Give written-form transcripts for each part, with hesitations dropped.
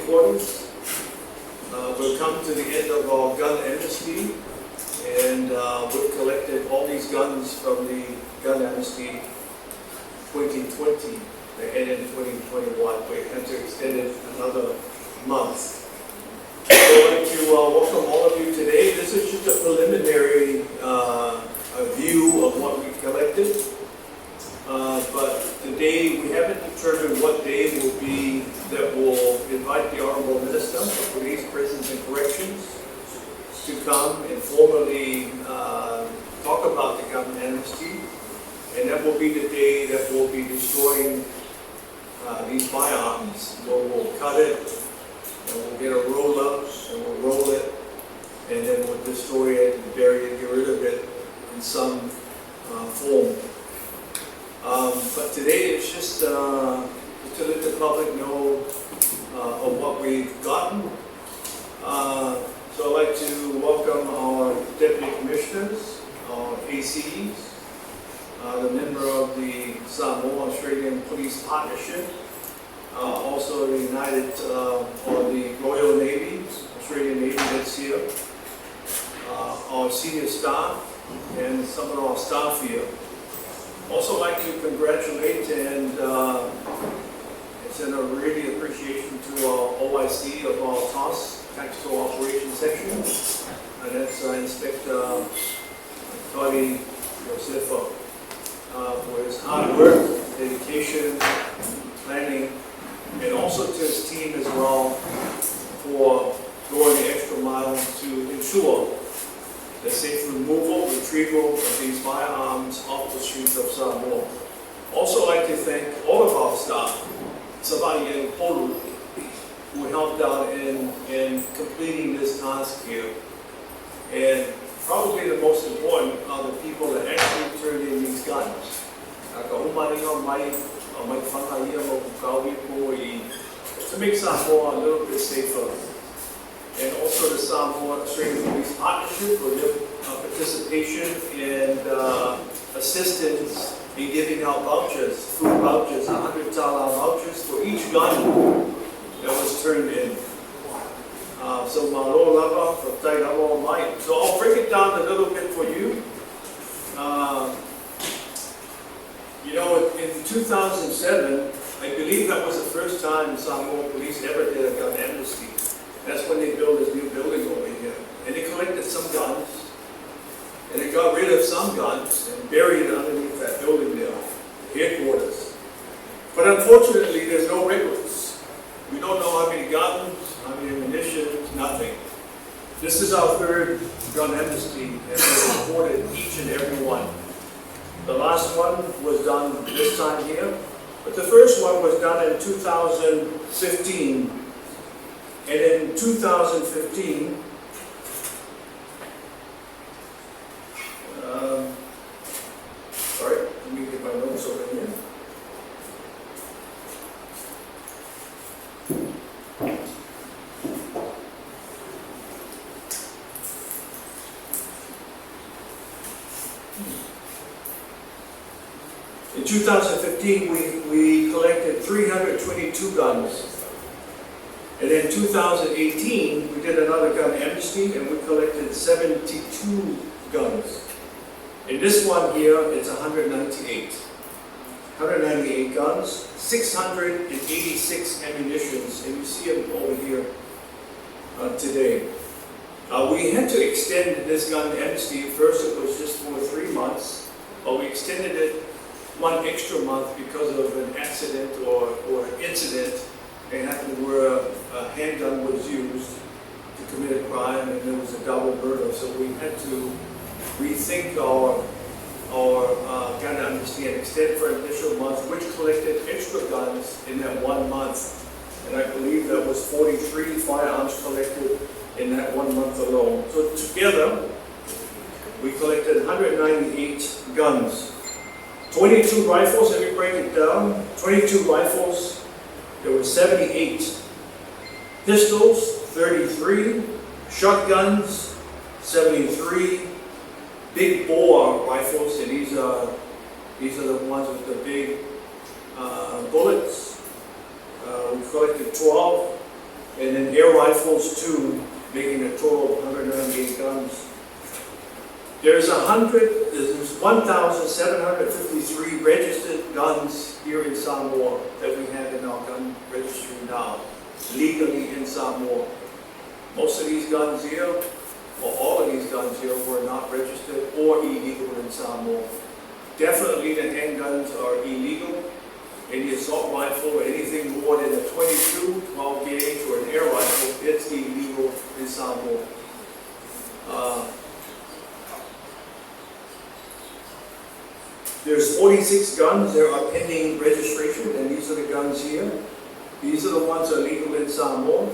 headquarters. We've come to the end of our gun amnesty, and we've collected all these guns from the gun amnesty 2020. They ended in 2021. We had to extend it another month. So I'd like to welcome all of you today. This is just a preliminary view of what we collected. But today we haven't determined what day will be that will invite the Honorable Minister of Police, Prisons and Corrections to come and formally talk about the gun amnesty. And that will be the day that we'll be destroying these firearms. We'll cut it, and we'll get a roll up, and we'll roll it, and then we'll destroy it and bury it, get rid of it in some form. But today it's just to let the public know of what we've gotten. So I'd like to welcome our Deputy Commissioners, our ACs, the member of the Samoa Australian Police Partnership, also the United or the Royal Navy, Australian Navy that's here, our senior staff, and some of our staff here. Also like to congratulate and send a really appreciation to our OIC of our TOS, Tactical Operations Section, and that's Inspector Tony Josefa, for his hard work, dedication, planning, and also to his team as well for going the extra mile to ensure the safe removal, retrieval of these firearms off the streets of Samoa. Also like to thank all of our staff, Savai and Polu, who helped out in completing this task here. And probably the most important are the people that actually turned in these guns. To make Samoa a little bit safer. And also the Samoa Australian Police Partnership for their participation and assistance in giving out vouchers, food vouchers, $100 vouchers for each gun that was turned in. So malo lava for tai lava mai. So I'll break it down a little bit for you. You know, in 2007, I believe that was the first time Samoa Police ever did a gun amnesty. That's when they built this new building over here. And they collected some guns, and they got rid of some guns and buried it underneath that building there, the headquarters. But unfortunately, there's no records. We don't know how many guns, how many ammunition, nothing. This is our third gun amnesty, and we reported each and every one. The last one was done this time here, but the first one was done in 2015. And in 2015, sorry, let me get my notes over here. In 2015, we collected 322 guns. And in 2018, we did another gun amnesty, and we collected 72 guns. In this one here, it's 198. 198 guns, 686 ammunitions, and you see them over here today. We had to extend this gun amnesty. First, it was just for 3 months, but we extended it 1 extra month because of an accident or an incident. It happened where a handgun was used to commit a crime, and there was a double murder. So we had to rethink our gun amnesty and extend for an additional month, which collected extra guns in that 1 month. And I believe that was 43 firearms collected in that 1 month alone. So together, we collected 198 guns. 22 rifles, let me break it down. 22 rifles. There were 78 pistols, 33 shotguns, 73 big bore rifles, and these are the ones with the big bullets. We collected 12 and then air rifles 2, making a total of 198 guns. There's 1,753 registered guns here in Samoa that we have in our gun registry now, legally in Samoa. Most of these guns here, or all of these guns here, were not registered or illegal in Samoa. Definitely the handguns are illegal. Any assault rifle or anything more than a 22, 12 gauge, or an air rifle, it's illegal in Samoa. There's 46 guns that are pending registration, and these are the guns here. These are the ones that are legal in Samoa.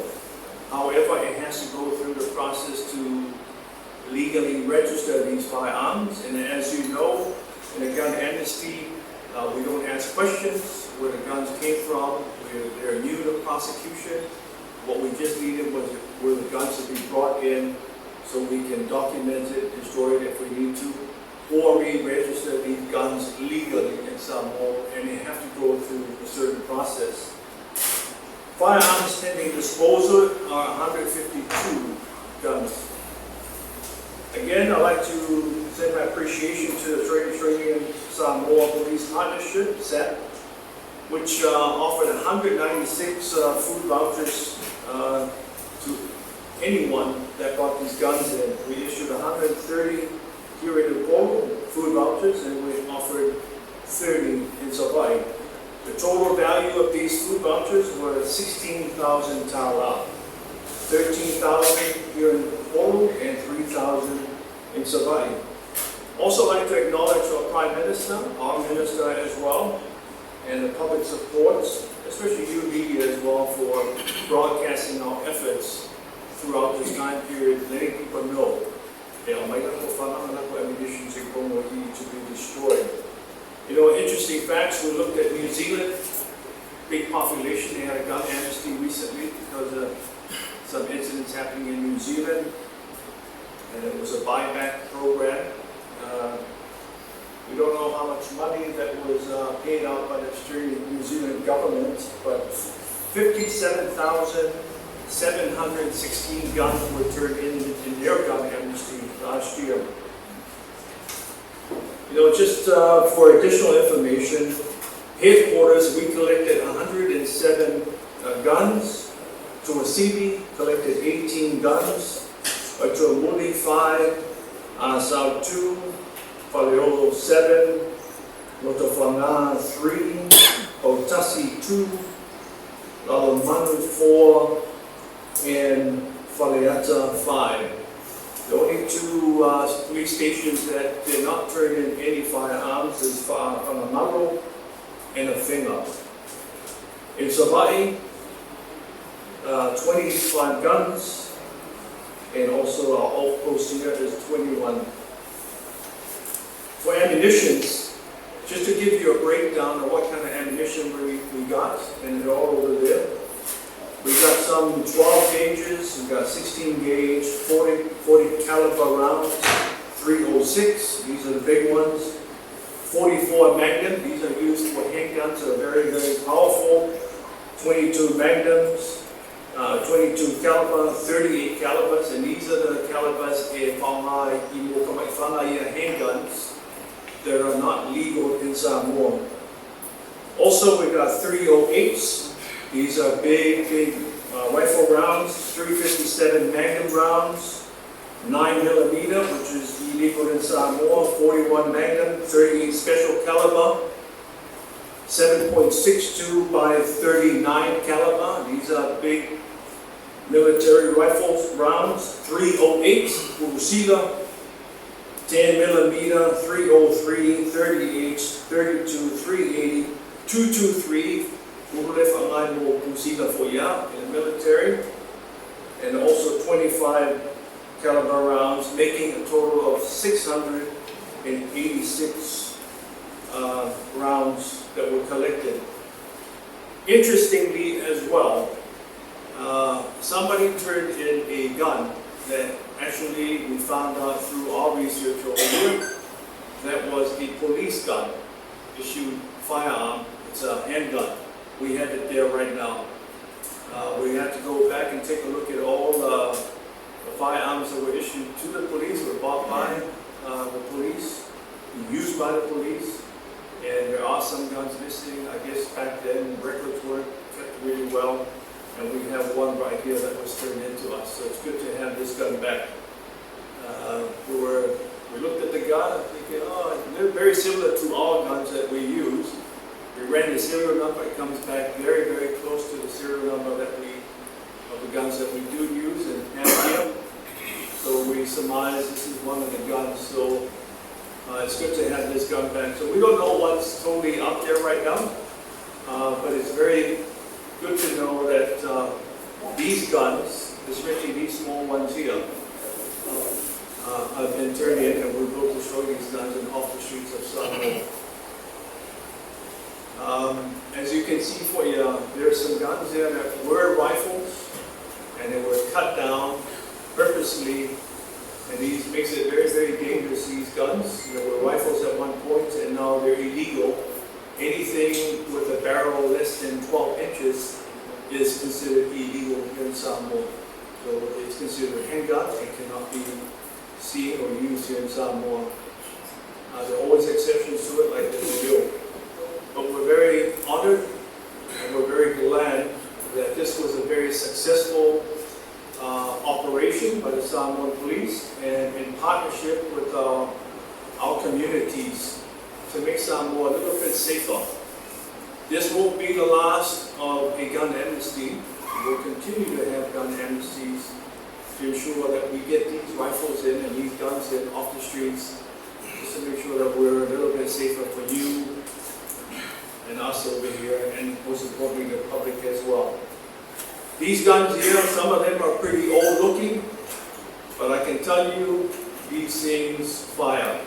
However, it has to go through the process to legally register these firearms. And as you know, in the gun amnesty, we don't ask questions where the guns came from. They're new to prosecution. What we just needed was where the guns to be brought in so we can document it, destroy it if we need to, or re-register these guns legally in Samoa, and they have to go through a certain process. Firearms pending disposal are 152 guns. Again, I'd like to send my appreciation to the Australian Samoa Police Partnership, SAP, which offered 196 food vouchers to anyone that bought these guns in. We issued 130 here in the Polo food vouchers, and we offered 30 in Hawaii. The total value of these food vouchers was 16,000 tau, 13,000 here in Polo and 3,000 in Hawaii. Also like to acknowledge our Prime Minister, our Minister as well, and the public supports, especially you media as well, for broadcasting our efforts throughout this time period, letting people know ammunition to be destroyed. You know, interesting facts, we looked at New Zealand, big population. They had a gun amnesty recently because of some incidents happening in New Zealand, and it was a buyback program. We don't know how much money that was paid out by the New Zealand government, but 57,716 guns were turned in their gun amnesty last year. You know, just for additional information, headquarters, we collected 107 guns. Tuasibi collected 18 guns. Tuamuli 5, Sao 2, Paleolo 7, Motofanga 3, Otasi 2, Lalomanu 4, and Faleata 5. The only two police stations that did not turn in any firearms is Whanamaro and Awhenga. In Hawaii, 25 guns, and also our off-post here is 21. For ammunitions, just to give you a breakdown of what kind of ammunition we got, and they're all over there. We got some 12 gauges, we got 16 gauge, 40 caliber rounds, 306, these are the big ones. 44 Magnum, these are used for handguns, are very, very powerful. 22 Magnums, 22 caliber, 38 calibers, and these are the calibers in handguns that are not legal in Samoa. Also, we got 308s. These are big rifle rounds, 357 Magnum rounds, 9mm, which is illegal in Samoa, 41 Magnum, 38 special caliber, 7.62 by 39 caliber. These are big military rifles rounds, 308 Fusila, 10mm, 303, 38, 32, 380, 223. In the military, and also 25 caliber rounds, making a total of 686 rounds that were collected. Interestingly as well, somebody turned in a gun that actually we found out through our research over here that was a police gun, issued firearm. It's a handgun. We have it there right now. We have to go back and take a look at all the firearms that were issued to the police, were bought by the police, used by the police, and there are some guns missing. I guess back then records weren't kept really well, and we have one right here that was turned into us. So it's good to have this gun back. We looked at the gun thinking, oh, they're very similar to all guns that we use. We ran the serial number, it comes back very, very close to the serial number of the guns that we do use and have here. So we surmise this is one of the guns, so it's good to have this gun back. So we don't know what's totally out there right now, but it's very good to know that these guns, especially these small ones here, have been turned in, and we're going to show these guns off the streets of Samoa. As you can see for you, there are some guns there that were rifles, and they were cut down purposely, and these makes it very, very dangerous, these guns. There were rifles at one point, and now they're illegal. Anything with a barrel less than 12 inches is considered illegal here in Samoa. So it's considered a handgun and cannot be seen or used here in Samoa. There are always exceptions to it, like this bill. But we're very honored and we're very glad that this was a very successful operation by the Samoan police and in partnership with our communities to make Samoa a little bit safer. This won't be the last of a gun amnesty. We'll continue to have gun amnesties to ensure that we get these rifles in and these guns in off the streets, just to make sure that we're a little bit safer for you and us over here, and most importantly the public as well. These guns here, some of them are pretty old looking, but I can tell you these things fire,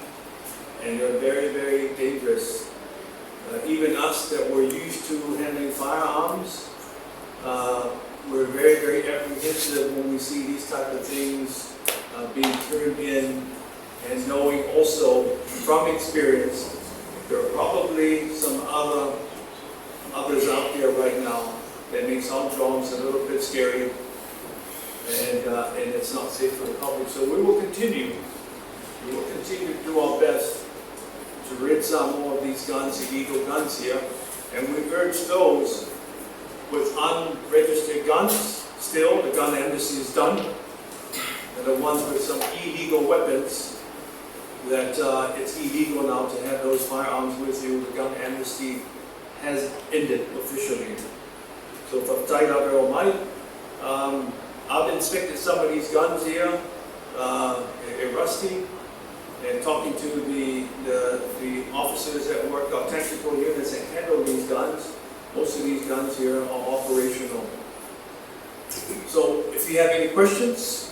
and they're very, very dangerous. Even us that were used to handling firearms, we're very, very apprehensive when we see these type of things being turned in, and knowing also from experience there are probably some others out there right now that makes our drones a little bit scary, and it's not safe for the public. So we will continue to do our best to rid Samoa of these guns, illegal guns here, and we urge those with unregistered guns, still the gun amnesty is done, and the ones with some illegal weapons, that it's illegal now to have those firearms with you. The gun amnesty has ended officially. So from Taira Mai, I've inspected some of these guns here, rusty, and talking to the officers that work, our tactical units that handle these guns. Most of these guns here are operational. So if you have any questions,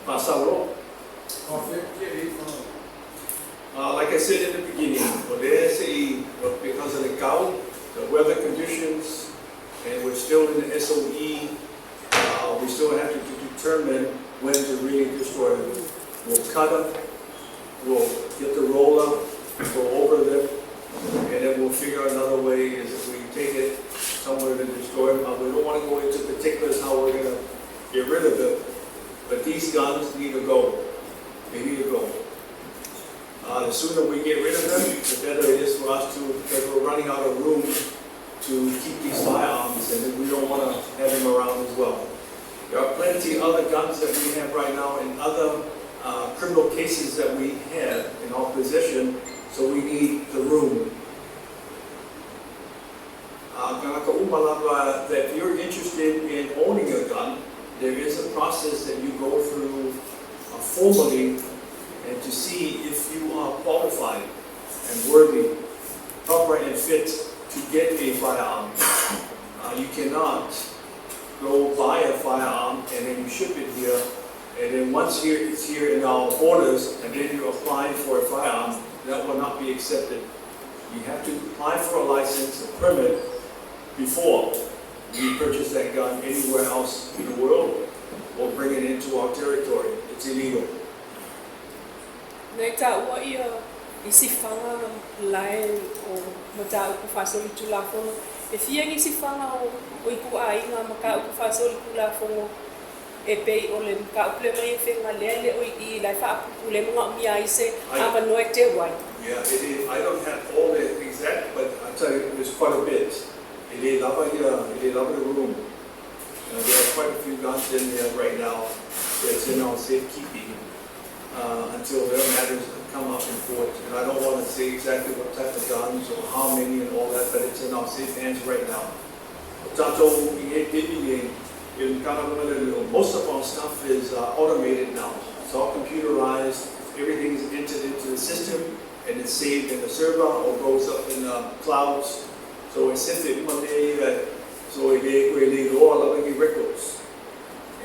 Masaro. Like I said in the beginning, because of the drought, the weather conditions, and we're still in the SOE, we still have to determine when to really destroy them. We'll cut them, we'll get the roller, go over them, and then we'll figure out another way is if we take it somewhere to destroy them. We don't want to go into particulars how we're going to get rid of them, but these guns need to go. They need to go. The sooner we get rid of them, the better it is for us because we're running out of room to keep these firearms, and we don't want to have them around as well. There are plenty of other guns that we have right now and other criminal cases that we have in our possession, so we need the room. That if you're interested in owning a gun, there is a process that you go through formally, and to see if you are qualified and worthy, proper and fit to get a firearm. You cannot go buy a firearm and then you ship it here, and then once it's here in our borders, and then you apply for a firearm, that will not be accepted. You have to apply for a license, a permit, before you purchase that gun anywhere else in the world or bring it into our territory. It's illegal. Neta, what you isi fanga lain o mata ku fasoli tu la ko E fia ngisi whanga o iku a inga maka uku whasori kula whongo e pei o le maka upule mai e whenga lele o I lai whaapupu le mga umia ise ava noe te wai. Yeah, it is. I don't have all the exact, but I tell you, there's quite a bit. It is lava here, it is lava the room. There are quite a few guns in there right now that's in our safekeeping until their matters come up in court. And I don't want to say exactly what type of guns or how many and all that, but it's in our safe hands right now. Most of our stuff is automated now. It's all computerized. Everything is entered into the system and it's saved in the server or goes up in the clouds. So it's simply one day so we do all of the records.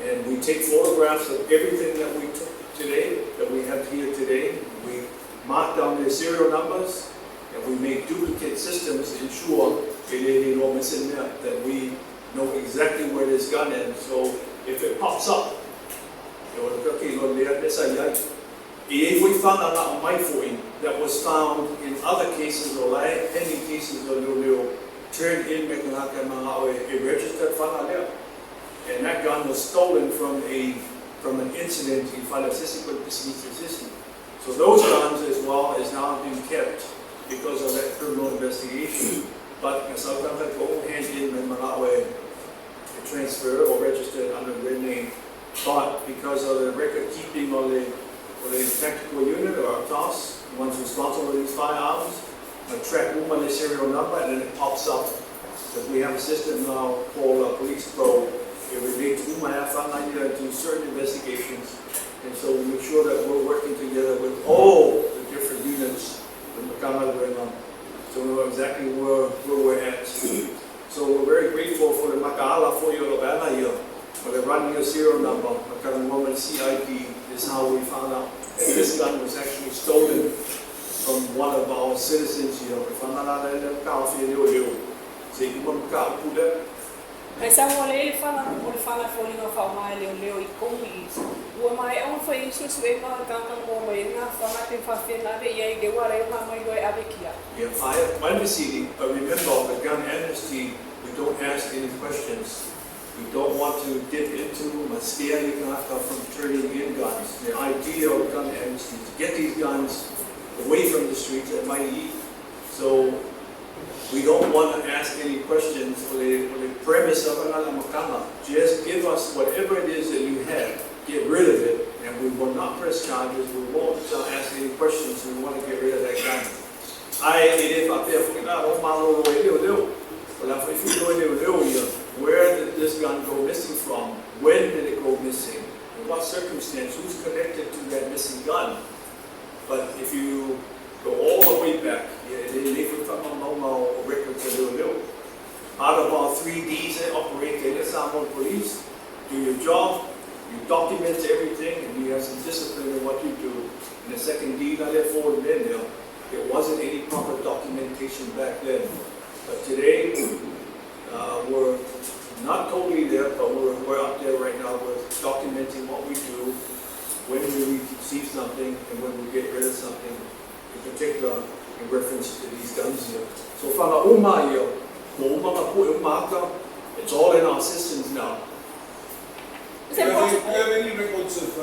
And we take photographs of everything that we took today, that we have here today. We mark down their serial numbers and we make duplicate systems to ensure that we know exactly where this gun is. So if it pops up, that was found in other cases or pending cases turned in a registered whangalea. And that gun was stolen from an incident in Whanasisipa system. So those guns as well is now being kept because of that criminal investigation. But sometimes I go hand in and transfer or registered under their name. But because of the record keeping of the tactical unit or our TOS, the ones responsible for these firearms, track the serial number and then it pops up. Because we have a system now called Police Pro. It relates to certain investigations. And so we make sure that we're working together with all the different units so we know exactly where we're at. So we're very grateful for the Makaala for your Alabama here, for the running a serial number. The CIP is how we found out that this gun was actually stolen from one of our citizens here. Ai Samoa le whanga whalinga whaumai leo I kongi I. Ua mai au whai isu e maa kanga mō mai ngā whanga te whawhena re iei de wara e maa mai roi awekia. Yeah, I'm receiving, but remember the gun amnesty, we don't ask any questions. We don't want to dip into from turning in guns. The idea of gun amnesty is to get these guns away from the streets at Maii. So we don't want to ask any questions for the premise of another makama. Just give us whatever it is that you have, get rid of it, and we will not press charges, we won't ask any questions, we want to get rid of that gun. Where did this gun go missing from? When did it go missing? In what circumstance? Who's connected to that missing gun? But if you go all the way back, out of our 3Ds that operate the Samoa police, do your job, you document everything, and you have some discipline in what you do. And the second D, there wasn't any proper documentation back then. But today, we're not totally there, but we're up there right now. We're documenting what we do, when we receive something, and when we get rid of something, in particular in reference to these guns here. So it's all in our systems now. Do you have any records of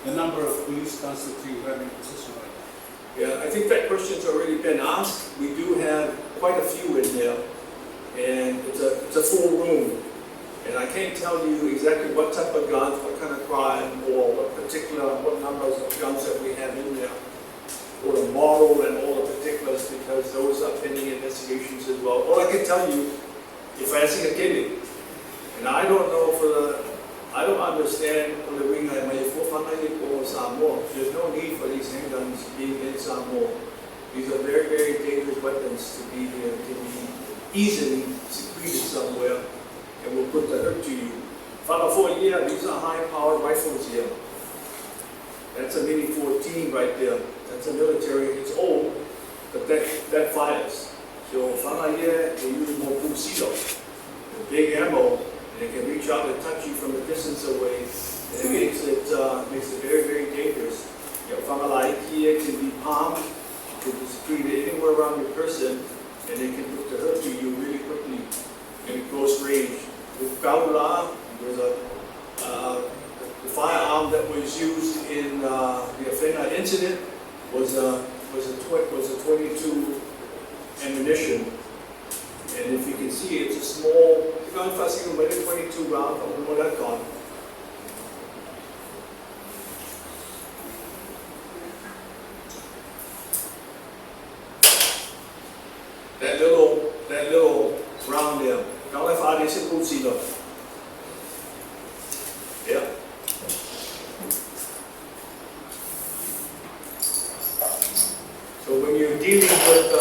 the number of police guns that you have in possession right now? Yeah, I think that question's already been asked. We do have quite a few in there, and it's a full room. And I can't tell you exactly what type of guns, what kind of crime, or what numbers of guns that we have in there, or the model and all the particulars, because those are pending investigations as well. All I can tell you, if I see a kid, and I don't know I don't understand the ring or Samoa. There's no need for these handguns being in Samoa. These are very, very dangerous weapons to be easily secreted somewhere, and will put the hurt to you. These are high-powered rifles here. That's a Mini 14 right there. That's a military. It's old, but that fires. So they use more Pusito, the big ammo. They can reach out and touch you from a distance away, and it makes it very, very dangerous. It can be palmed, it can be secreted anywhere around your person, and they can put the hurt to you really quickly in close range. With Kaula, there's the firearm that was used in the Afena incident was a 22 ammunition. And if you can see, it's a small, gun fácil, 22 round, como that gun. That little round there. Now if I didn't put see them. Yeah. So when you're dealing with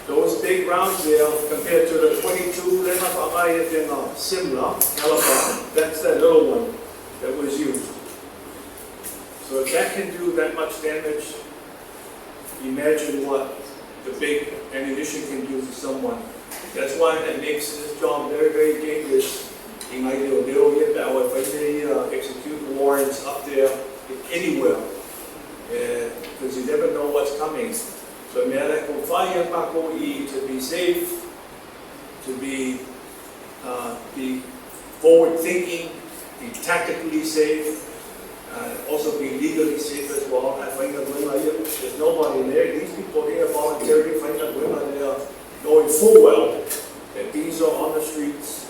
those big rounds there, compared to the 22, they're not similar caliber. That's that little one that was used. So if that can do that much damage, imagine what the big ammunition can do to someone. That's why that makes this job very, very dangerous. You might do a little bit that way, but they execute warrants up there anywhere, because you never know what's coming. So to be safe, to be forward thinking, be tactically safe, also be legally safe as well. I find that there's nobody there. These people here voluntarily find that women they are knowing full well that these are on the streets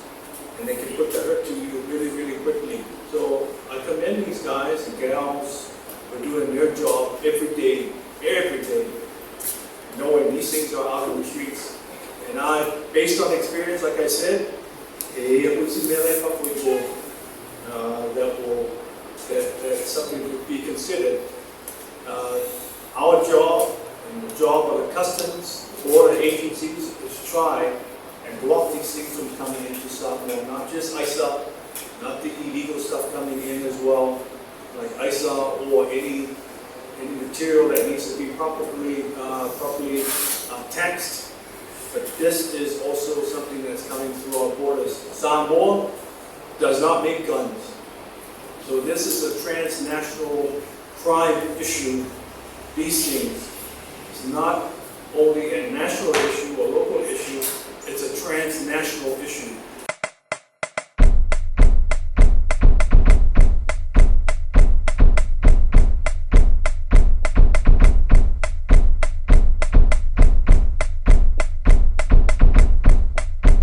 and they can put the hurt to you really, really quickly. So I commend these guys and gals for doing their job every day, knowing these things are out in the streets. And I, based on experience, like I said, that's something to be considered. Our job and the job of the customs, border agencies, is to try and block these things from coming into Samoa, not just ISA, not the illegal stuff coming in as well, like ISA or any material that needs to be properly taxed. But this is also something that's coming through our borders. Samoa does not make guns. So this is a transnational crime issue. These things, it's not only a national issue or local issue, it's a transnational issue.